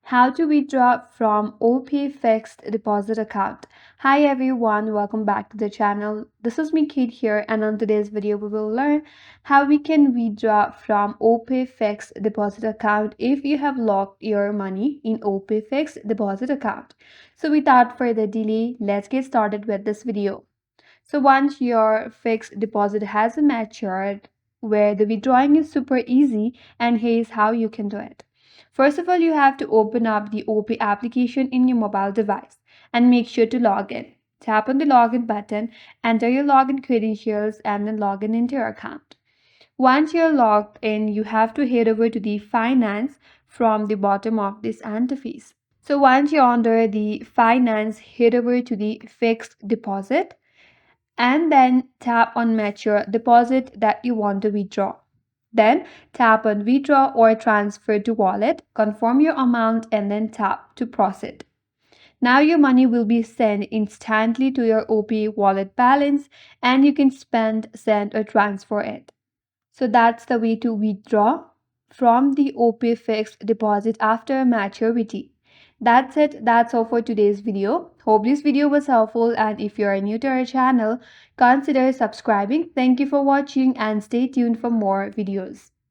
How to withdraw from Opay fixed deposit account. Hi everyone, welcome back to the channel. This is me Kate here, and on today's video we will learn how we can withdraw from Opay fixed deposit account if you have locked your money in Opay fixed deposit account. So without further delay, let's get started with this video. So once your fixed deposit has matured, where the withdrawing is super easy, and here's how you can do it. First of all, you have to open up the Opay application in your mobile device and make sure to log in. Tap on the login button, enter your login credentials, and then log in into your account. Once you're logged in, you have to head over to the finance from the bottom of this interface. So once you're under the finance, head over to the fixed deposit and then tap on mature deposit that you want to withdraw. Then tap on withdraw or transfer to wallet, confirm your amount, and then tap to proceed. Now your money will be sent instantly to your Opay wallet balance and you can spend, send, or transfer it. So that's the way to withdraw from the Opay fixed deposit after maturity. That's it. That's all for today's video. Hope this video was helpful, and if you are new to our channel, consider subscribing. Thank you for watching and stay tuned for more videos.